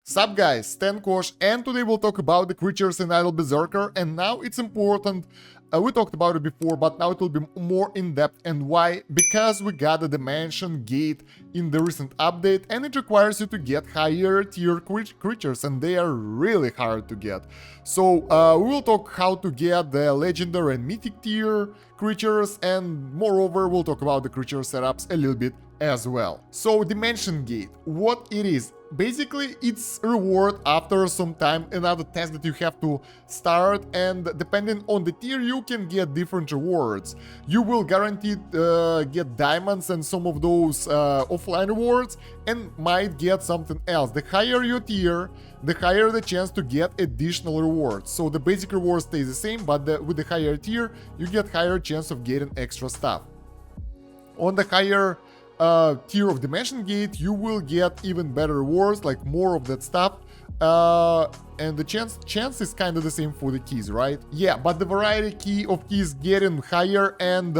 Sup guys, Stan Kosh, and today we'll talk about the creatures in Idle Berserker, and now it's important, we talked about it before, but now it will be more in-depth. And why? Because we got a dimension gate in the recent update, and it requires you to get higher tier creatures, and they are really hard to get. So we will talk how to get the legendary and mythic tier creatures, and moreover we'll talk about the creature setups a little bit as well. So dimension gate, what it is? Basically, it's reward after some time, another task that you have to start, and depending on the tier you can get different rewards. You will guaranteed get diamonds and some of those offline rewards, and might get something else. The higher your tier, the higher the chance to get additional rewards. So the basic reward stays the same, but with the higher tier you get higher chance of getting extra stuff. On the higher tier of Dimension Gate, you will get even better rewards, like more of that stuff, and the chance is kind of the same for the keys, right? Yeah, but the variety key of keys getting higher, and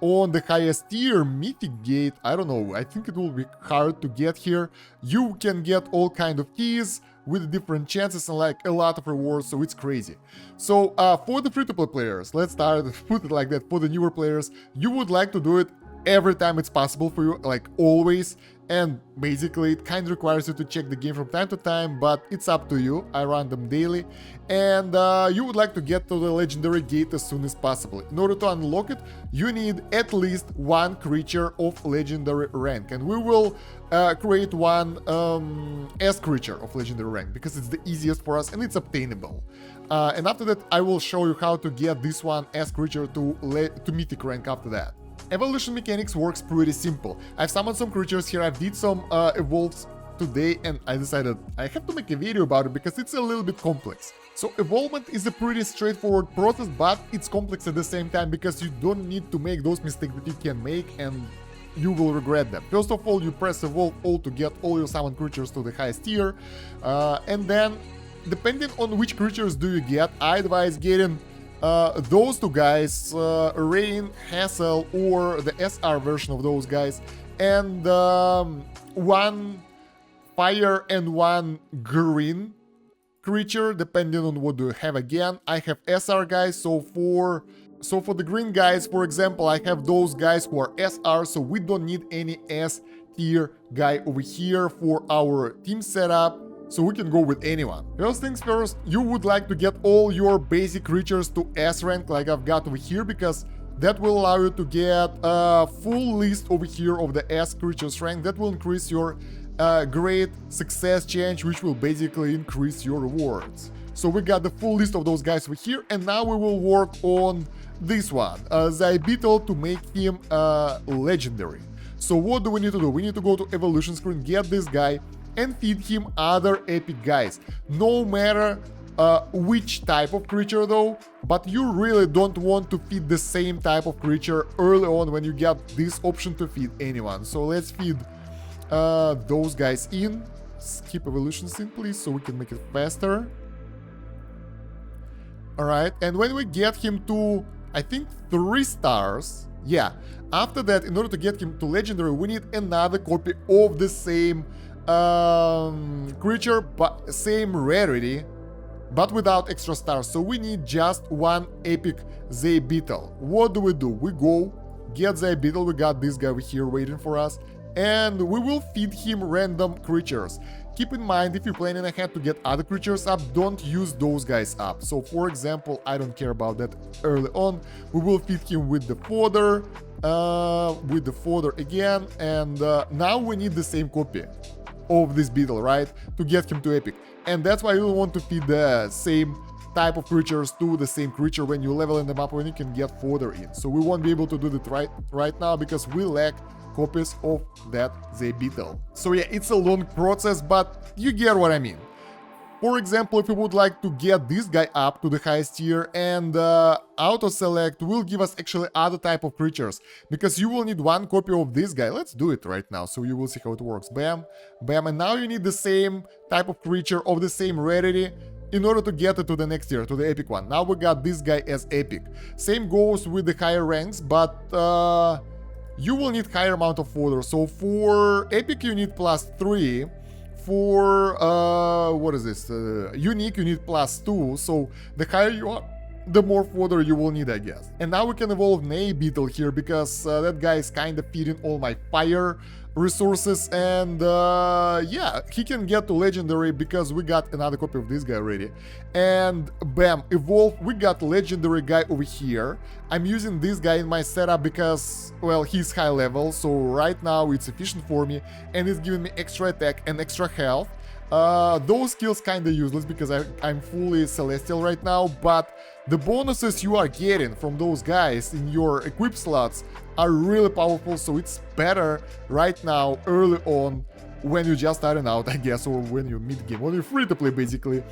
on the highest tier, Mythic Gate, I don't know, I think it will be hard to get here. You can get all kind of keys with different chances and like a lot of rewards, so it's crazy. So for the free-to-play players, let's start, put it like that, for the newer players, you would like to do it every time it's possible for you, like always, and basically it kind of requires you to check the game from time to time, but it's up to you. I run them daily, and you would like to get to the legendary gate as soon as possible. In order to unlock it, you need at least one creature of legendary rank, and we will create one S creature of legendary rank because it's the easiest for us and it's obtainable. And after that I will show you how to get this one S creature to mythic rank after that. Evolution mechanics works pretty simple. I've summoned some creatures here, I've did some evolves today, and I decided I have to make a video about it because it's a little bit complex. So evolvement is a pretty straightforward process, but it's complex at the same time because you don't need to make those mistakes that you can make and you will regret them. First of all, you press evolve all to get all your summoned creatures to the highest tier, and then depending on which creatures do you get, I advise getting those two guys, Rain, Hassel, or the SR version of those guys, and one fire and one green creature, depending on what do you have. Again, I have SR guys, so for the green guys, for example, I have those guys who are SR, so we don't need any S tier guy over here for our team setup. So we can go with anyone. First things first, you would like to get all your basic creatures to S rank like I've got over here, because that will allow you to get a full list over here of the S creatures rank. That will increase your great success chance, which will basically increase your rewards. So we got the full list of those guys over here, and now we will work on this one, the Beetle, to make him legendary. So what do we need to do? We need to go to evolution screen, get this guy, and feed him other epic guys. No matter which type of creature though, but you really don't want to feed the same type of creature early on when you get this option to feed anyone. So let's feed those guys in. Skip evolution scene please, so we can make it faster. Alright, and when we get him to, I think, 3 stars, yeah, after that, in order to get him to legendary, we need another copy of the same creature, but same rarity, but without extra stars. So we need just one epic Beetle. What do? We go get Beetle. We got this guy over here waiting for us, and we will feed him random creatures. Keep in mind, if you're planning ahead to get other creatures up, don't use those guys up. So for example, I don't care about that early on. We will feed him with the fodder, again, and now we need the same copy of this Beetle, right, to get him to epic. And that's why you don't want to feed the same type of creatures to the same creature when you leveling them up, when you can get fodder in. So we won't be able to do that right now because we lack copies of that Beetle. So yeah, it's a long process, but you get what I mean. For example, if you would like to get this guy up to the highest tier, and auto select will give us actually other type of creatures, because you will need one copy of this guy. Let's do it right now, so you will see how it works. Bam, bam, and now you need the same type of creature of the same rarity in order to get it to the next tier, to the epic one. Now we got this guy as epic. Same goes with the higher ranks, but you will need higher amount of fodder. So for epic you need +3, for, what is this? Unique, you need +2, so the higher you are, the more fodder you will need, I guess. And now we can evolve Nay Beetle here, because that guy is kind of feeding all my fire resources, and yeah, he can get to legendary because we got another copy of this guy already. And bam, evolve, we got legendary guy over here. I'm using this guy in my setup because, well, he's high level, so right now it's efficient for me, and it's giving me extra attack and extra health. Those skills kinda useless because I'm fully celestial right now, but the bonuses you are getting from those guys in your equip slots are really powerful, so it's better right now, early on, when you're just starting out, I guess, or when you're mid-game, when you're free to play, basically,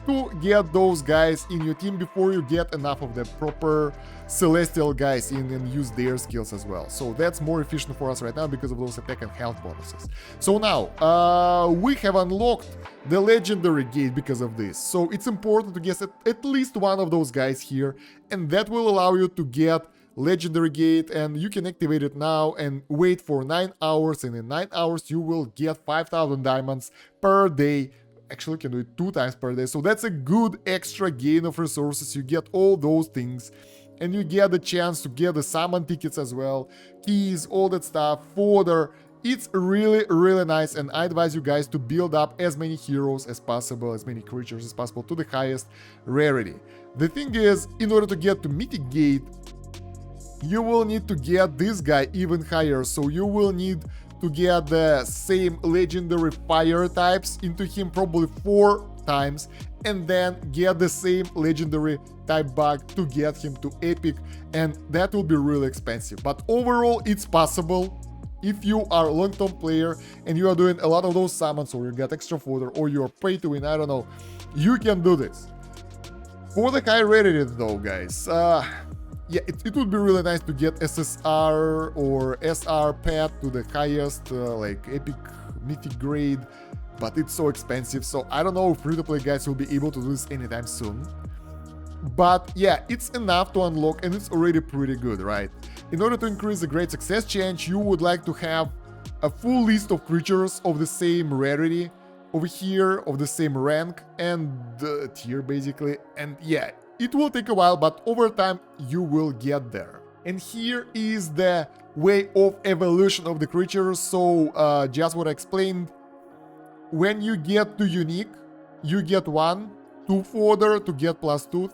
to get those guys in your team before you get enough of the proper celestial guys in and use their skills as well. So that's more efficient for us right now because of those attack and health bonuses. So now, we have unlocked the legendary gate because of this. So it's important to get at least one of those guys here, and that will allow you to get legendary gate, and you can activate it now and wait for 9 hours, and in 9 hours you will get 5,000 diamonds per day. Actually, you can do it 2 times per day, so that's a good extra gain of resources. You get all those things, and you get the chance to get the summon tickets as well, keys, all that stuff, fodder. It's really, really nice, and I advise you guys to build up as many heroes as possible, as many creatures as possible to the highest rarity. The thing is, in order to get to Mythic Gate, you will need to get this guy even higher, so you will need to get the same legendary fire types into him probably 4 times, and then get the same legendary type bug to get him to epic, and that will be really expensive. But overall, it's possible. If you are a long-term player and you are doing a lot of those summons, or you get extra fodder, or you are pay to win, I don't know, you can do this. For the high rarity though, guys, yeah, it would be really nice to get SSR or SR pet to the highest, like epic mythic grade, but it's so expensive, so I don't know if free-to-play guys will be able to do this anytime soon. But yeah, it's enough to unlock, and it's already pretty good, right? In order to increase the great success chance, you would like to have a full list of creatures of the same rarity over here, of the same rank and tier, basically, and yeah, it will take a while, but over time you will get there. And here is the way of evolution of the creatures. So just what I explained, when you get to unique, you get 1, 2 fodder to get +2.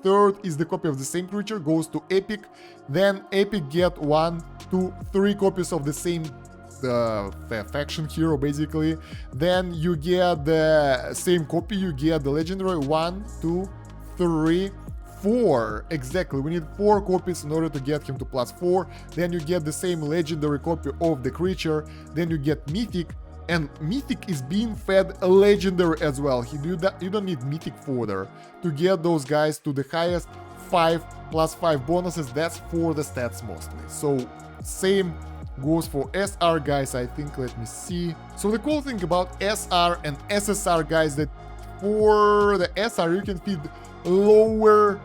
Third is the copy of the same creature, goes to epic. Then epic get 1, 2, 3 copies of the same faction hero, basically. Then you get the same copy, you get the legendary 1, 2, 3, 4. Exactly, we need 4 copies in order to get him to +4. Then you get the same legendary copy of the creature. Then you get mythic, and mythic is being fed a legendary as well. You don't need mythic fodder to get those guys to the highest 5 + 5 bonuses. That's for the stats mostly. So same goes for SR guys, I think. Let me see. So the cool thing about SR and SSR guys, that for the SR you can feed lower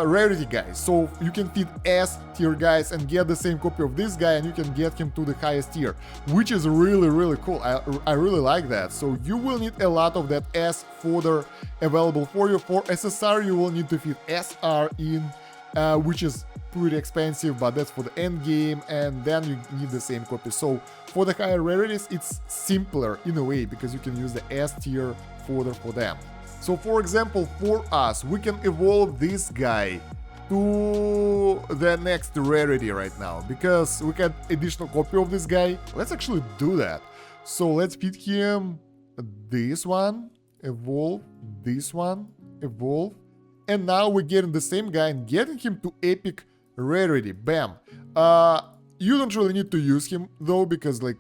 rarity guys, so you can feed S tier guys and get the same copy of this guy, and you can get him to the highest tier, which is really, really cool. I really like that. So you will need a lot of that S fodder available for you. For SSR you will need to feed SR in, which is pretty expensive, but that's for the end game, and then you need the same copy. So for the higher rarities it's simpler in a way, because you can use the S tier fodder for them. So for example, for us, we can evolve this guy to the next rarity right now, because we got additional copy of this guy. Let's actually do that. So let's feed him this one, evolve, this one, evolve, and now we're getting the same guy and getting him to epic rarity. Bam. You don't really need to use him though, because like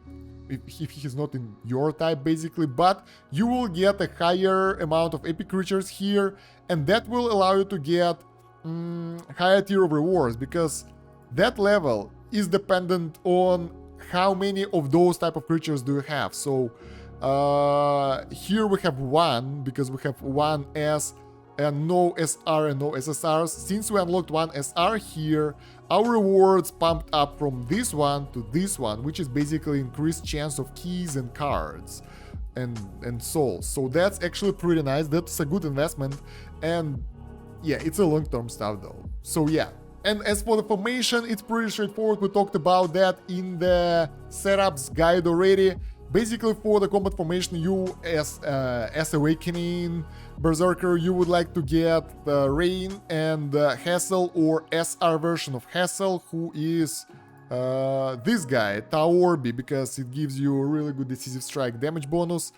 if he's not in your type, basically, but you will get a higher amount of epic creatures here, and that will allow you to get higher tier of rewards, because that level is dependent on how many of those type of creatures do you have. So here we have 1, because we have 1 S and no SR and no SSRs. Since we unlocked one SR here, our rewards pumped up from this one to this one, which is basically increased chance of keys and cards and souls. So that's actually pretty nice. That's a good investment, and yeah, it's a long-term stuff though. So yeah. And as for the formation, it's pretty straightforward. We talked about that in the setups guide already. Basically, for the combat formation, you as Awakening Berserker, you would like to get Rain and Hassel, or SR version of Hassel, who is this guy, Taorbi, because it gives you a really good decisive strike damage bonus.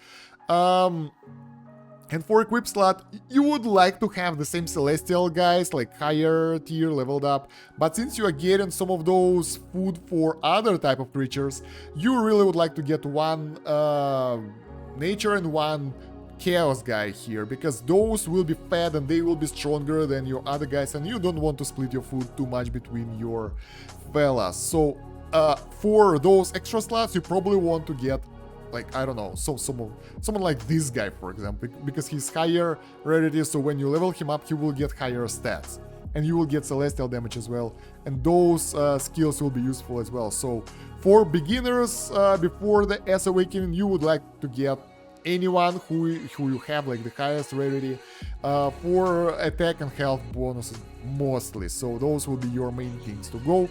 And for equip slot, you would like to have the same Celestial guys, like higher tier, leveled up, but since you are getting some of those food for other type of creatures, you really would like to get one Nature and one Chaos guy here, because those will be fed and they will be stronger than your other guys, and you don't want to split your food too much between your fellas. So for those extra slots, you probably want to get, like, I don't know, so someone like this guy, for example, because he's higher rarity, so when you level him up, he will get higher stats. And you will get Celestial damage as well, and those skills will be useful as well. So for beginners, before the S Awakening, you would like to get anyone who you have like the highest rarity for attack and health bonuses mostly. So those will be your main things to go.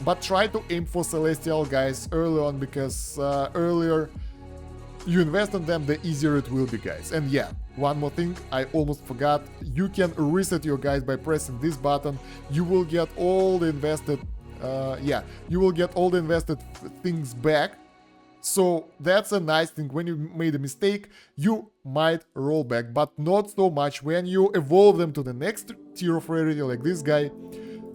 But try to aim for Celestial guys early on, because earlier you invest in them, the easier it will be, guys. And yeah, one more thing, I almost forgot. You can reset your guys by pressing this button. You will get all the invested, you will get all the invested things back. So that's a nice thing. When you made a mistake, you might roll back, but not so much when you evolve them to the next tier of rarity, like this guy.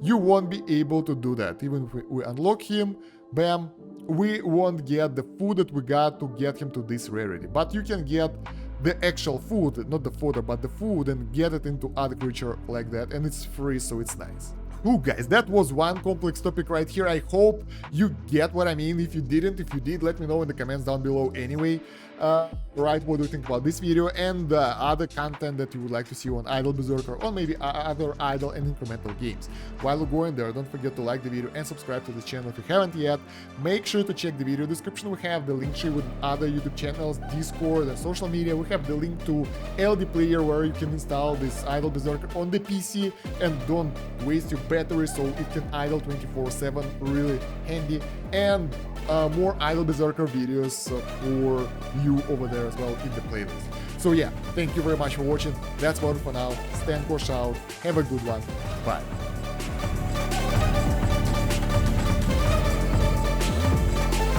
You won't be able to do that. Even if we unlock him, bam, we won't get the food that we got to get him to this rarity. But you can get the actual food, not the fodder, but the food, and get it into other creature like that, and it's free, so it's nice. Ooh, guys, that was one complex topic right here. I hope you get what I mean. If you didn't, if you did, let me know in the comments down below anyway. Right, what do you think about this video and other content that you would like to see on Idle Berserker, or maybe other idle and incremental games. While you're going there, don't forget to like the video and subscribe to the channel if you haven't yet. Make sure to check the video description. We have the link tree with other YouTube channels, Discord, and social media. We have the link to LD Player, where you can install this Idle Berserker on the PC and don't waste your battery, so it can idle 24/7, really handy. And more Idle Berserker videos for you over there as well in the playlist. So yeah, thank you very much for watching. That's about it for now. Stand Kosh out. Have a good one. Bye.